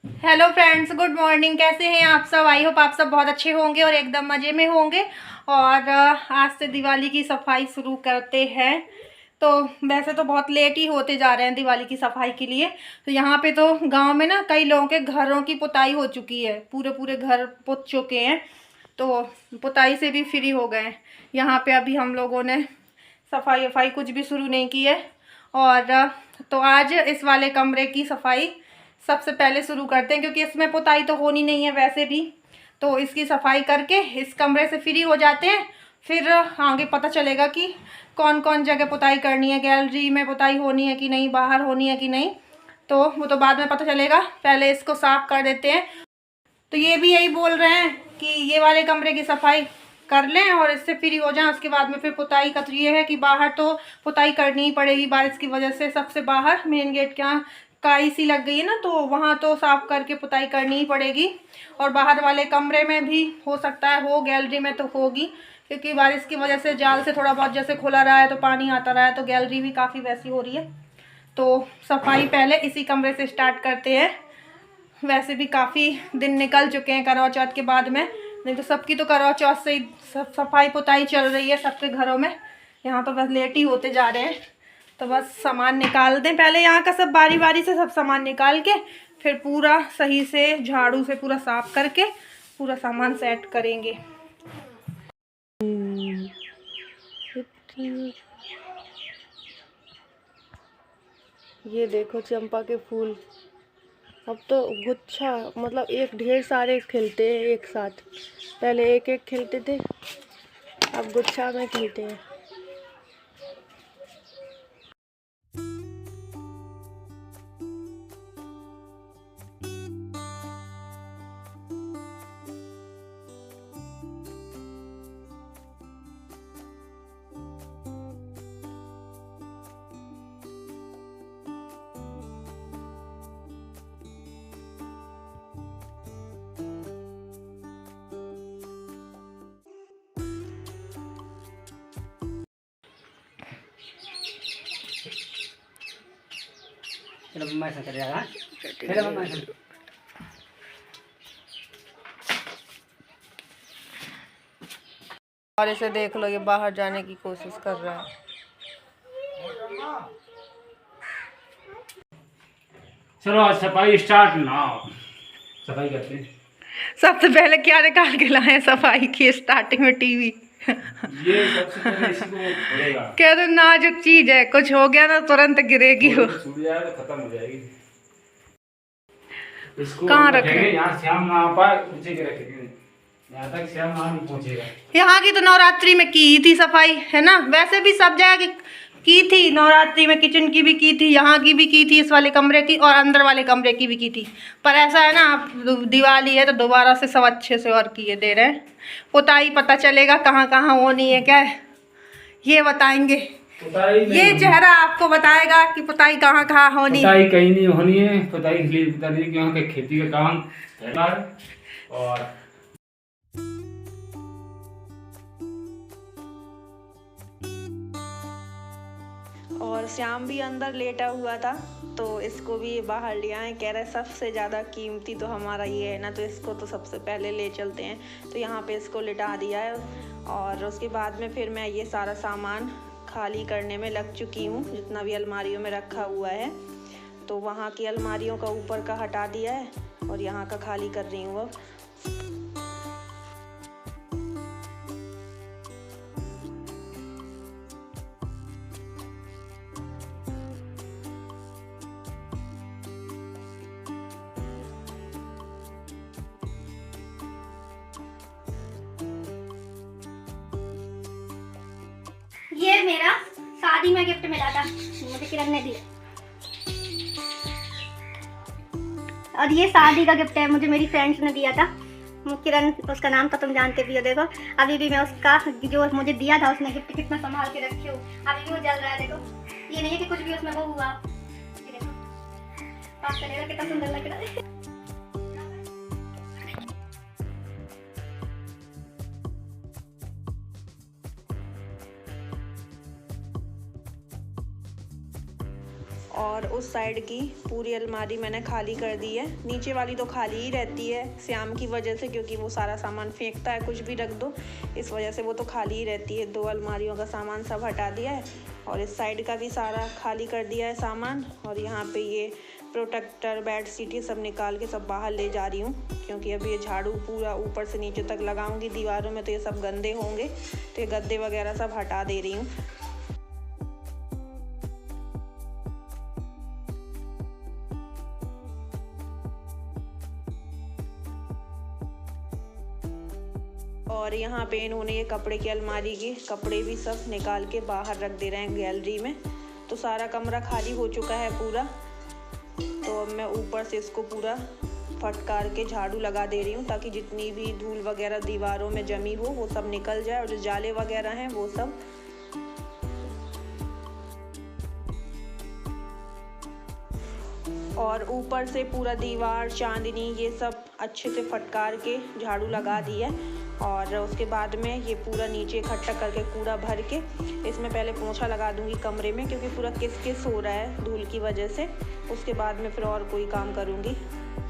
Hello friends, good morning. कैसे हैं आप सब? आई होप आप सब बहुत अच्छे होंगे और एकदम मज़े में होंगे। और आज से दिवाली की सफाई शुरू करते हैं। तो वैसे तो बहुत लेट ही होते जा रहे हैं दिवाली की सफाई के लिए। तो यहाँ पे तो गांव में ना कई लोगों के घरों की पुताई हो चुकी है, पूरे पूरे घर पुत चुके हैं। तो पुताई से भी फ्री हो गए हैं। यहाँ पे अभी हम लोगों ने सफाई वफाई कुछ भी शुरू नहीं की है। और तो आज इस वाले कमरे की सफाई सबसे पहले शुरू करते हैं, क्योंकि इसमें पुताई तो होनी नहीं है वैसे भी। तो इसकी सफाई करके इस कमरे से फ्री हो जाते हैं। फिर आगे पता चलेगा कि कौन कौन जगह पुताई करनी है, गैलरी में पुताई होनी है कि नहीं, बाहर होनी है कि नहीं। तो वो तो बाद में पता चलेगा, पहले इसको साफ़ कर देते हैं। तो ये भी यही बोल रहे हैं कि ये वाले कमरे की सफाई कर लें और इससे फ्री हो जाएं। उसके बाद में फिर पुताई का तो ये है कि बाहर तो पुताई करनी ही पड़ेगी, बारिश की वजह से सबसे बाहर मेन गेट के यहाँ काई सी लग गई है ना, तो वहाँ तो साफ़ करके पुताई करनी ही पड़ेगी। और बाहर वाले कमरे में भी हो सकता है हो, गैलरी में तो होगी, क्योंकि बारिश की वजह से जाल से थोड़ा बहुत जैसे खुला रहा है तो पानी आता रहा है, तो गैलरी भी काफ़ी वैसी हो रही है। तो सफाई पहले इसी कमरे से स्टार्ट करते हैं। वैसे भी काफ़ी दिन निकल चुके हैं करवा चौथ के बाद में, नहीं तो सबकी तो करवा चौथ से ही सब सफाई पुताई चल रही है सबके घरों में। यहाँ तो बस लेट ही होते जा रहे हैं। तो बस सामान निकाल दें पहले, यहाँ का सब बारी बारी से सब सामान निकाल के फिर पूरा सही से झाड़ू से पूरा साफ करके पूरा सामान सेट करेंगे। ये देखो चंपा के फूल, अब तो गुच्छा मतलब एक ढेर सारे खिलते हैं एक साथ। पहले एक एक खिलते थे, अब गुच्छा में खिलते हैं। और इसे देख लो, ये बाहर जाने की कोशिश कर रहा है। चलो आज सफाई स्टार्ट ना, सफाई करते हैं। सबसे पहले क्या निकाल के लाए सफाई की स्टार्टिंग में? टीवी। ये सबसे पहले इसको फोड़ेगा। क्या तो नाजुक चीज है, कुछ हो गया ना तुरंत गिरेगी वो। छूट जाए तो खत्म हो जाएगी। इसको कहाँ रखेंगे रखें? यहाँ, श्याम ना पाए ऊंचे के रखेंगे, यहाँ तक श्याम ना नहीं पहुँचेगा। यहाँ की तो नवरात्रि में की थी सफाई, है ना? वैसे भी सब जगह की थी नवरात्रि में, किचन की भी की थी, यहाँ की भी की थी, इस वाले कमरे की और अंदर वाले कमरे की भी की थी। पर ऐसा है ना, अब दिवाली है तो दोबारा से सब अच्छे से और किए दे रहे हैं। पुताई पता चलेगा कहाँ कहाँ होनी है, क्या है ये बताएंगे। ये चेहरा आपको बताएगा कि पुताई कहाँ कहाँ होनी है। पुताई कहीं नहीं होनी है, पुताई इसलिए बता दी कि यहाँ के खेती का काम है। और श्याम भी अंदर लेटा हुआ था, तो इसको भी बाहर ले आए। कह रहे सबसे ज़्यादा कीमती तो हमारा ये है ना, तो इसको तो सबसे पहले ले चलते हैं। तो यहाँ पे इसको लिटा दिया है और उसके बाद में फिर मैं ये सारा सामान खाली करने में लग चुकी हूँ, जितना भी अलमारियों में रखा हुआ है। तो वहाँ की अलमारियों का ऊपर का हटा दिया है और यहाँ का खाली कर रही हूँ अब। ये मेरा शादी में गिफ्ट मिला था, मुझे किरण ने दिया। और ये शादी का गिफ्ट है, मुझे मेरी फ्रेंड्स ने दिया था। किरण उसका नाम था, तुम जानते भी हो। देखो अभी भी मैं उसका जो मुझे दिया था उसने गिफ्ट कितना संभाल के रखी हूँ, अभी भी वो जल रहा है। देखो ये नहीं है कि कुछ भी उसमें वो हुआ। ये देखो पास चलेगा, कितना सुंदर लग रहा है। और उस साइड की पूरी अलमारी मैंने खाली कर दी है। नीचे वाली तो खाली ही रहती है श्याम की वजह से, क्योंकि वो सारा सामान फेंकता है, कुछ भी रख दो, इस वजह से वो तो खाली ही रहती है। 2 अलमारियों का सामान सब हटा दिया है और इस साइड का भी सारा खाली कर दिया है सामान। और यहाँ पे ये प्रोटेक्टर, बेड शीट, ये सब निकाल के सब बाहर ले जा रही हूँ, क्योंकि अभी ये झाड़ू पूरा ऊपर से नीचे तक लगाऊंगी दीवारों में, तो ये सब गंदे होंगे, तो ये गद्दे वगैरह सब हटा दे रही हूँ। और यहाँ पे इन्होंने ये कपड़े की अलमारी के कपड़े भी सब निकाल के बाहर रख दे रहे हैं गैलरी में। तो सारा कमरा खाली हो चुका है पूरा। तो अब मैं ऊपर से इसको पूरा फटकार के झाड़ू लगा दे रही हूँ, ताकि जितनी भी धूल वगैरह दीवारों में जमी हो वो सब निकल जाए, और जो जाले वगैरह हैं वो सब। और ऊपर से पूरा दीवार, चांदनी, ये सब अच्छे से फटकार के झाड़ू लगा दी है। और उसके बाद में ये पूरा नीचे इकट्ठा करके कूड़ा भर के इसमें पहले पोंछा लगा दूंगी कमरे में, क्योंकि पूरा किस हो रहा है धूल की वजह से। उसके बाद में फिर और कोई काम करूंगी।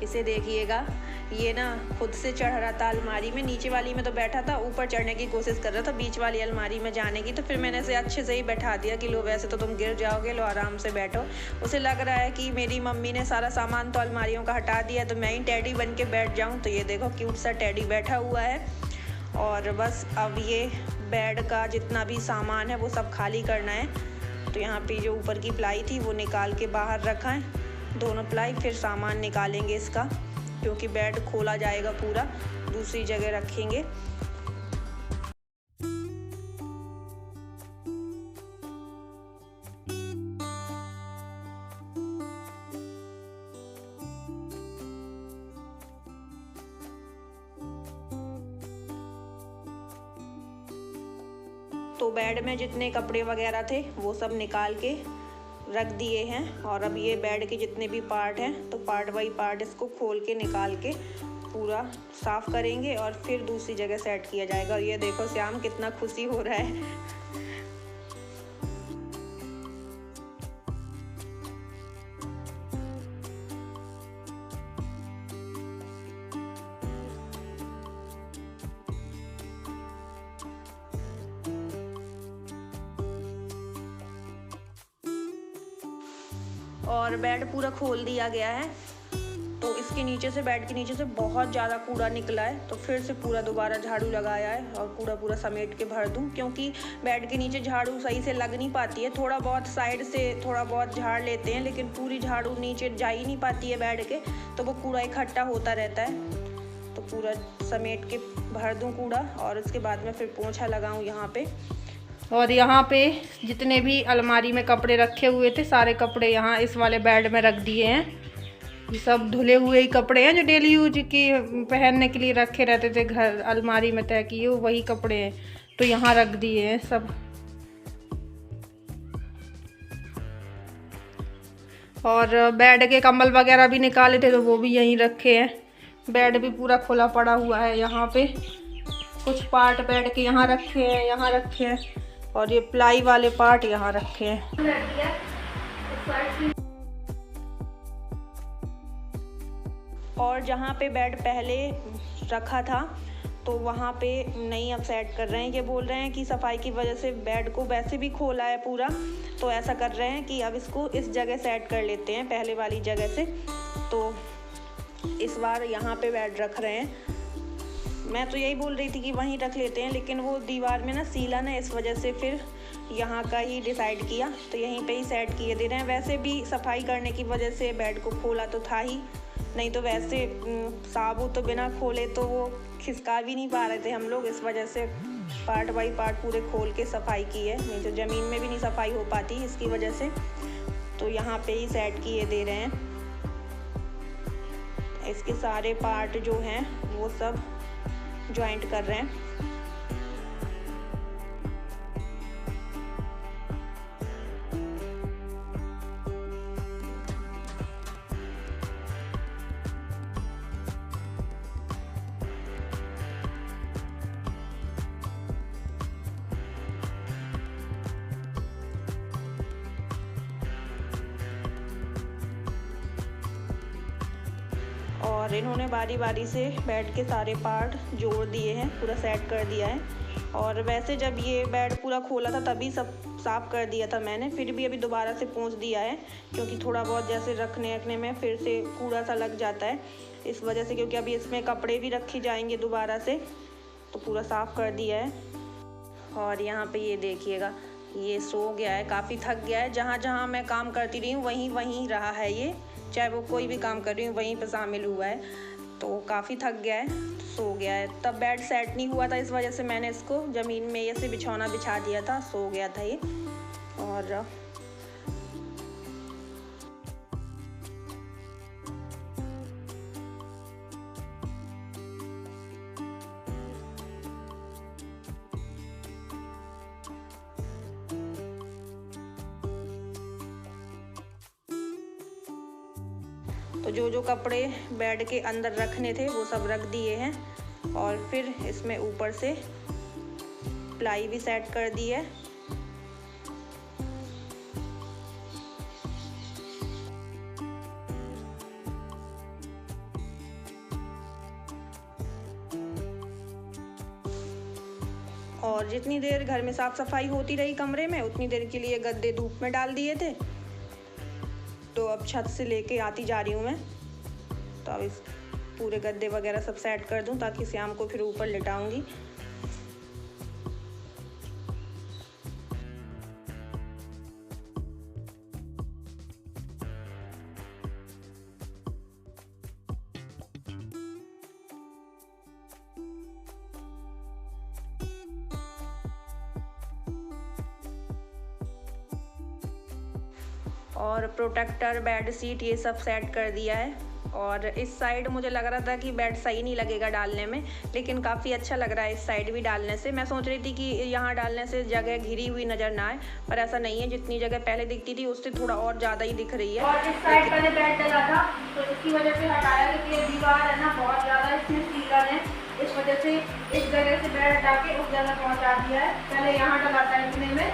इसे देखिएगा, ये ना खुद से चढ़ रहा था अलमारी में। नीचे वाली में तो बैठा था, ऊपर चढ़ने की कोशिश कर रहा था बीच वाली अलमारी में जाने की। तो फिर मैंने इसे अच्छे से ही बैठा दिया कि लो वैसे तो तुम गिर जाओगे, लो आराम से बैठो। उसे लग रहा है कि मेरी मम्मी ने सारा सामान तो अलमारियों का हटा दिया, तो मैं ही टैडी बन के बैठ जाऊँ। तो ये देखो क्यूट सा टैडी बैठा हुआ है। और बस अब ये बेड का जितना भी सामान है वो सब खाली करना है। तो यहाँ पे जो ऊपर की प्लाई थी वो निकाल के बाहर रखा है, दोनों प्लाई। फिर सामान निकालेंगे इसका, क्योंकि बेड खोला जाएगा पूरा, दूसरी जगह रखेंगे। तो बेड में जितने कपड़े वगैरह थे वो सब निकाल के रख दिए हैं। और अब ये बेड के जितने भी पार्ट हैं, तो पार्ट बाई पार्ट इसको खोल के निकाल के पूरा साफ करेंगे और फिर दूसरी जगह सेट किया जाएगा। और ये देखो श्याम कितना खुशी हो रहा है। और बेड पूरा खोल दिया गया है। तो इसके नीचे से, बेड के नीचे से बहुत ज़्यादा कूड़ा निकला है, तो फिर से पूरा दोबारा झाड़ू लगाया है और कूड़ा पूरा समेट के भर दूं, क्योंकि बेड के नीचे झाड़ू सही से लग नहीं पाती है। थोड़ा बहुत साइड से थोड़ा बहुत झाड़ लेते हैं, लेकिन पूरी झाड़ू नीचे जा ही नहीं पाती है बेड के, तो वो कूड़ा इकट्ठा होता रहता है। तो पूरा समेट के भर दूँ कूड़ा, और उसके बाद में फिर पोंछा लगाऊँ यहाँ पे। और यहाँ पे जितने भी अलमारी में कपड़े रखे हुए थे, सारे कपड़े यहाँ इस वाले बेड में रख दिए हैं। ये सब धुले हुए ही कपड़े हैं जो डेली यूज की पहनने के लिए रखे रहते थे घर अलमारी में तय किए, वही कपड़े हैं, तो यहाँ रख दिए हैं सब। और बेड के कंबल वगैरह भी निकाले थे, तो वो भी यहीं रखे हैं। बेड भी पूरा खुला पड़ा हुआ है। यहाँ पे कुछ पार्ट बेड के यहाँ रखे हैं, यहाँ रखे हैं, और ये प्लाई वाले पार्ट यहाँ रखे हैं। और जहाँ पे बेड पहले रखा था, तो वहाँ पे नहीं अब सेट कर रहे हैं। ये बोल रहे हैं कि सफाई की वजह से बेड को वैसे भी खोला है पूरा, तो ऐसा कर रहे हैं कि अब इसको इस जगह सेट कर लेते हैं पहले वाली जगह से। तो इस बार यहाँ पे बेड रख रहे हैं। मैं तो यही बोल रही थी कि वहीं रख लेते हैं, लेकिन वो दीवार में ना सीलन है, इस वजह से फिर यहाँ का ही डिसाइड किया, तो यहीं पे ही सेट किए दे रहे हैं। वैसे भी सफाई करने की वजह से बेड को खोला तो था ही, नहीं तो वैसे साबुत तो बिना खोले तो वो खिसका भी नहीं पा रहे थे हम लोग, इस वजह से पार्ट बाई पार्ट पूरे खोल के सफाई की है, नहीं तो ज़मीन में भी नहीं सफाई हो पाती इसकी वजह से। तो यहाँ पे ही सेट किए दे रहे हैं। इसके सारे पार्ट जो हैं वो सब जॉइंट कर रहे हैं। और इन्होंने बारी बारी से बेड के सारे पार्ट जोड़ दिए हैं, पूरा सेट कर दिया है। और वैसे जब ये बेड पूरा खोला था तभी सब साफ़ कर दिया था मैंने, फिर भी अभी दोबारा से पोंछ दिया है क्योंकि थोड़ा बहुत जैसे रखने में फिर से कूड़ा सा लग जाता है इस वजह से, क्योंकि अभी इसमें कपड़े भी रखे जाएंगे दोबारा से, तो पूरा साफ़ कर दिया है। और यहाँ पे ये देखिएगा, ये सो गया है, काफ़ी थक गया है। जहाँ जहाँ मैं काम करती रही हूँ वहीं रहा है ये, चाहे वो कोई भी काम कर रही हूँ वहीं पे शामिल हुआ है, तो काफ़ी थक गया है, सो गया है। तब बेड सेट नहीं हुआ था, इस वजह से मैंने इसको ज़मीन में ऐसे बिछौना बिछा दिया था, सो गया था ये। और तो जो कपड़े बेड के अंदर रखने थे वो सब रख दिए हैं। और फिर इसमें ऊपर से प्लाई भी सेट कर दी है। और जितनी देर घर में साफ सफाई होती रही कमरे में, उतनी देर के लिए गद्दे धूप में डाल दिए थे। तो अब छत से लेके आती जा रही हूँ मैं, तो अब इस पूरे गद्दे वगैरह सब सेट कर दूँ ताकि शाम को फिर ऊपर लिटाऊंगी। और प्रोटेक्टर, बेड शीट ये सब सेट कर दिया है। और इस साइड मुझे लग रहा था कि बेड सही नहीं लगेगा डालने में, लेकिन काफ़ी अच्छा लग रहा है इस साइड भी डालने से। मैं सोच रही थी कि यहाँ डालने से जगह घिरी हुई नज़र ना आए, पर ऐसा नहीं है, जितनी जगह पहले दिखती थी उससे थोड़ा और ज़्यादा ही दिख रही है। और इस साइड मैंने बेड डला था तो इसकी वजह से हटाया, क्योंकि ये दीवार है ना बहुत ज़्यादा इसमें सीलन है, इस वजह से इस जगह से बेड हटा के उस जगह पहुँचा दिया है। पहले यहाँ डला था इतने में,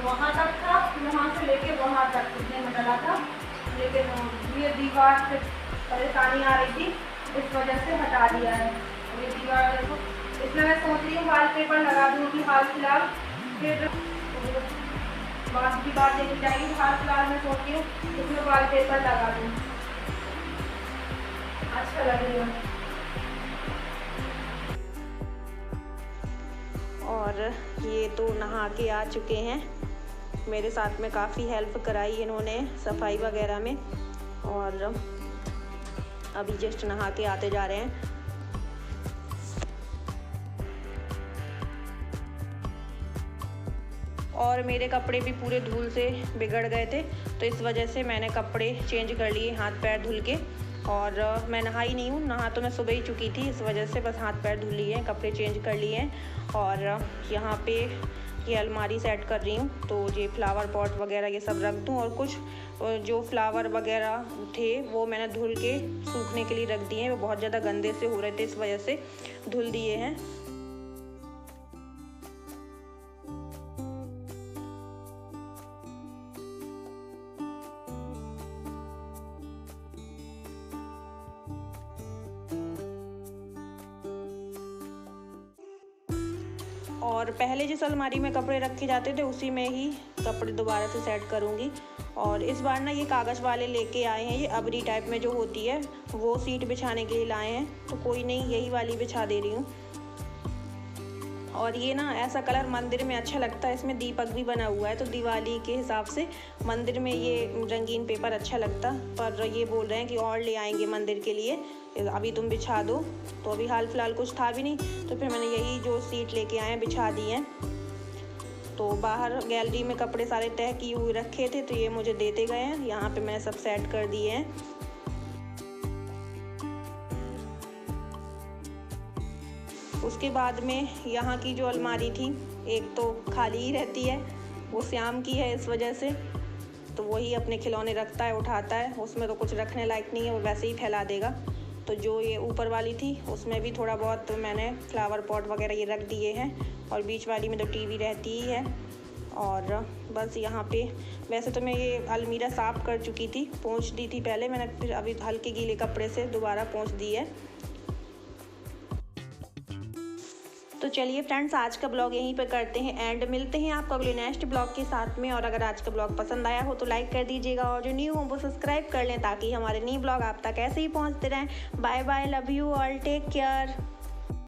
वहाँ तक था, वहाँ से लेके वहाँ तक इतने में डला था, लेकिन ये दीवार से परेशानी आ रही थी, इस वजह से हटा दिया है। ये दीवार देखो, इसमें मैं सोच रही हूँ वॉलपेपर लगा दूँ कि हाल फिलहाल, फिर बात की बात देखी जाएगी। हाल फिलहाल मैं सोच रही हूँ इसमें वॉलपेपर लगा दूँ, अच्छा लगेगा। और ये तो नहा के आ चुके हैं, मेरे साथ में काफ़ी हेल्प कराई इन्होंने सफाई वगैरह में, और अभी जस्ट नहा के आते जा रहे हैं। और मेरे कपड़े भी पूरे धूल से बिगड़ गए थे, तो इस वजह से मैंने कपड़े चेंज कर लिए हाथ पैर धुल के। और मैं नहाई नहीं हूँ, नहा तो मैं सुबह ही चुकी थी, इस वजह से बस हाथ पैर धुल लिए हैं, कपड़े चेंज कर लिए हैं। और यहाँ पे ये अलमारी सेट कर रही हूँ, तो ये फ्लावर पॉट वगैरह ये सब रख दूँ। और कुछ जो फ्लावर वगैरह थे वो मैंने धुल के सूखने के लिए रख दिए हैं, वो बहुत ज़्यादा गंदे से हो रहे थे, इस वजह से धुल दिए हैं। और पहले जिस अलमारी में कपड़े रखे जाते थे उसी में ही कपड़े दोबारा से सेट करूँगी। और इस बार ना ये कागज़ वाले लेके आए हैं, ये अबरी टाइप में जो होती है वो सीट बिछाने के लिए लाए हैं, तो कोई नहीं, यही वाली बिछा दे रही हूँ। और ये ना ऐसा कलर मंदिर में अच्छा लगता है, इसमें दीपक भी बना हुआ है, तो दिवाली के हिसाब से मंदिर में ये रंगीन पेपर अच्छा लगता। पर ये बोल रहे हैं कि और ले आएंगे मंदिर के लिए, अभी तुम बिछा दो। तो अभी हाल फिलहाल कुछ था भी नहीं, तो फिर मैंने यही जो सीट लेके आए हैं बिछा दी हैं। तो बाहर गैलरी में कपड़े सारे तह किए हुए रखे थे, तो ये मुझे देते गए हैं, यहाँ पे मैंने सब सेट कर दिए हैं। उसके बाद में यहाँ की जो अलमारी थी, एक तो खाली ही रहती है, वो श्याम की है इस वजह से, तो वही अपने खिलौने रखता है, उठाता है, उसमें तो कुछ रखने लायक नहीं है, वो वैसे ही फैला देगा। तो जो ये ऊपर वाली थी उसमें भी थोड़ा बहुत तो मैंने फ्लावर पॉट वगैरह ये रख दिए हैं, और बीच वाली में तो टीवी रहती ही है। और बस यहाँ पे वैसे तो मैं ये अलमीरा साफ़ कर चुकी थी, पोंछ दी थी पहले मैंने, फिर अभी हल्के गीले कपड़े से दोबारा पोंछ दी है। तो चलिए फ्रेंड्स, आज का ब्लॉग यहीं पे करते हैं एंड मिलते हैं आपको अगले नेक्स्ट ब्लॉग के साथ में। और अगर आज का ब्लॉग पसंद आया हो तो लाइक कर दीजिएगा और जो न्यू हो वो सब्सक्राइब कर लें ताकि हमारे न्यू ब्लॉग आप तक ऐसे ही पहुंचते रहें। Bye bye, love you all, take care.